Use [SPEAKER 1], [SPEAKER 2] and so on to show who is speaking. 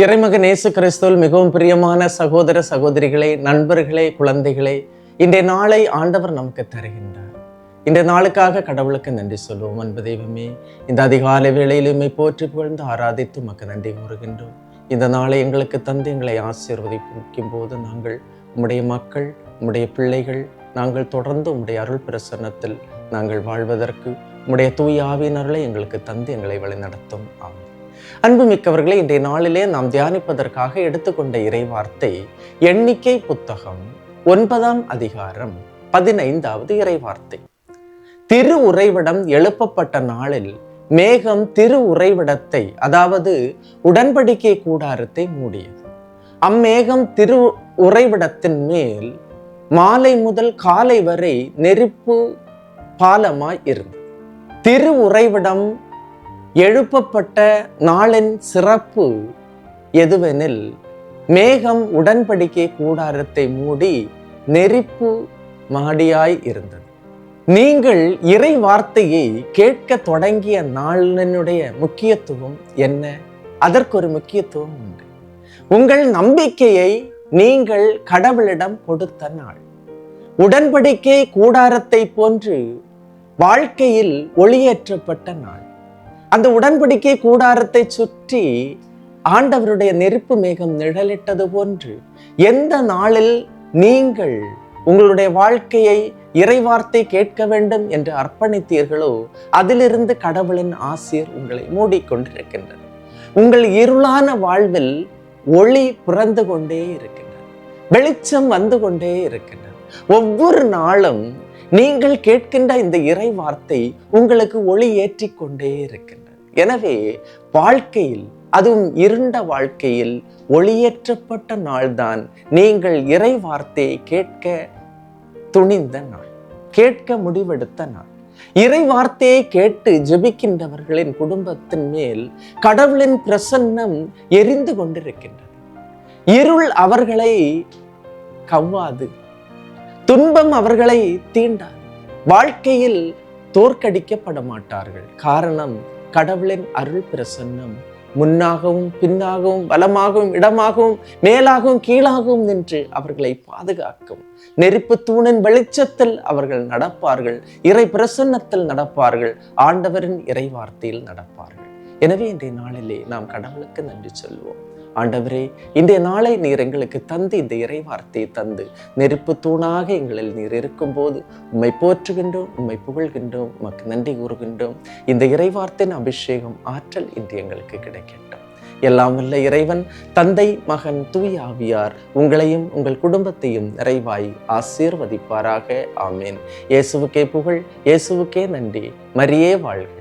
[SPEAKER 1] இறைமகன் இயேசு கிறிஸ்துவில் மிகவும் பிரியமான சகோதர சகோதரிகளே, நண்பர்களே, குழந்தைகளே, இன்றைய நாளை ஆண்டவர் நமக்கு தருகின்றார். இன்றைய நாளுக்காக கடவுளுக்கு நன்றி சொல்லுவோம். அன்பு தெய்வமே, இந்த அதிகாலை வேளையிலுமே போற்றி புகழ்ந்து ஆராதித்து உமக்கு நன்றி கூறுகின்றோம். இந்த நாளை எங்களுக்கு தந்து எங்களை ஆசீர்வதிக்கும் போது நாங்கள் உம்முடைய மக்கள், உம்முடைய பிள்ளைகள், நாங்கள் தொடர்ந்து உம்முடைய அருள் பிரசன்னத்தில் நாங்கள் வாழ்வதற்கு உம்முடைய தூய ஆவியின் அருளை எங்களுக்கு தந்து எங்களை வழிநடத்தும். ஆமென். அன்புமிக்கவர்களே, இன்றைய நாளிலே நாம் தியானிப்பதற்காக எடுத்துக்கொண்ட இறைவார்த்தை எண்ணிக்கை புத்தகம் 9ஆம் அதிகாரம் 15வது இறைவார்த்தை. திரு உறைவிடம் எழுப்பப்பட்ட நாளில் மேகம் திரு உறைவிடத்தை, அதாவது உடன்படிக்கை கூடாரத்தை மூடியது. அம்மேகம் திரு உறைவிடத்தின் மேல் மாலை முதல் காலை வரை நெருப்பு பாலமாய் இருந்தது. திரு உறைவிடம் எழுப்பப்பட்ட நாளின் சிறப்பு எதுவெனில், மேகம் உடன்படிக்கை கூடாரத்தை மூடி நெருப்பு மாடியாய் இருந்தது. நீங்கள் இறை வார்த்தையை கேட்க தொடங்கிய நாளினுடைய முக்கியத்துவம் என்ன? அதற்கு ஒரு முக்கியத்துவம் உண்டு. உங்கள் நம்பிக்கையை நீங்கள் கடவுளிடம் கொடுத்த நாள். உடன்படிக்கை கூடாரத்தை போன்று வாழ்க்கையில் ஒளியேற்றப்பட்ட நாள். அந்த உடன்படிக்கை கூடாரத்தை சுற்றி ஆண்டவருடைய நெருப்பு மேகம் நிழலிட்டது போன்று எந்த நாளில் நீங்கள் உங்களுடைய வாழ்க்கையை இறைவார்த்தை கேட்க வேண்டும் என்று அர்ப்பணித்தீர்களோ அதிலிருந்து கடவுளின் ஆசீர் உங்களை மூடிக்கொண்டிருக்கின்றது. உங்கள் இருளான வாழ்வில் ஒளி பிறந்து கொண்டே இருக்கின்றது, வெளிச்சம் வந்து கொண்டே இருக்கின்றது. ஒவ்வொரு நாளும் நீங்கள் கேட்கின்ற இந்த இறை வார்த்தை உங்களுக்கு ஒளி ஏற்றி கொண்டே இருக்கின்றது. எனவே வாழ்க்கையில், அதுவும் இருண்ட வாழ்க்கையில் ஒளியேற்றப்பட்ட நாள்தான் நீங்கள் இறை வார்த்தையை கேட்க துணிந்த நாள், கேட்க முடிவெடுத்த நாள். இறை வார்த்தையை கேட்டு ஜெபிக்கின்றவர்களின் குடும்பத்தின் மேல் கடவுளின் பிரசன்னம் எரிந்து கொண்டிருக்கின்றது. இருள் அவர்களை கவ்வாது, துன்பம் அவர்களை தீண்டாது. வாழ்க்கையில் தோற்கடிக்கப்பட மாட்டார்கள். காரணம், கடவுளின் அருள் பிரசன்னம் முன்னாகவும் பின்னாகவும் வலமாகவும் இடமாகவும் மேலாகவும் கீழாகவும் நின்று அவர்களை பாதுகாக்கும். நெருப்பு தூணின் வெளிச்சத்தில் அவர்கள் நடப்பார்கள், இறை பிரசன்னத்தில் நடப்பார்கள், ஆண்டவரின் இறை வார்த்தையில் நடப்பார்கள். எனவே இன்றைய நாளிலே நாம் கடவுளுக்கு நன்றி சொல்லுவோம். ஆண்டவரே, இன்றைய நாளை நீர் எங்களுக்கு தந்து, இந்த இறை வார்த்தையை தந்து நெருப்பு தூணாக எங்களில் நீர் இருக்கும் போது உம்மை போற்றுகின்றோம், உம்மை புகழ்கின்றோம், உமக்கு நன்றி கூறுகின்றோம். இந்த இறை வார்த்தையின் அபிஷேகம், ஆற்றல் இன்று எங்களுக்கு கிடைக்கட்டும். எல்லாம் வல்ல இறைவன், தந்தை, மகன், தூய ஆவியார் உங்களையும் உங்கள் குடும்பத்தையும் நிறைவாய் ஆசீர்வதிப்பாராக. ஆமேன். இயேசுவுக்கே புகழ், இயேசுவுக்கே நன்றி. மரியே வாழ்க.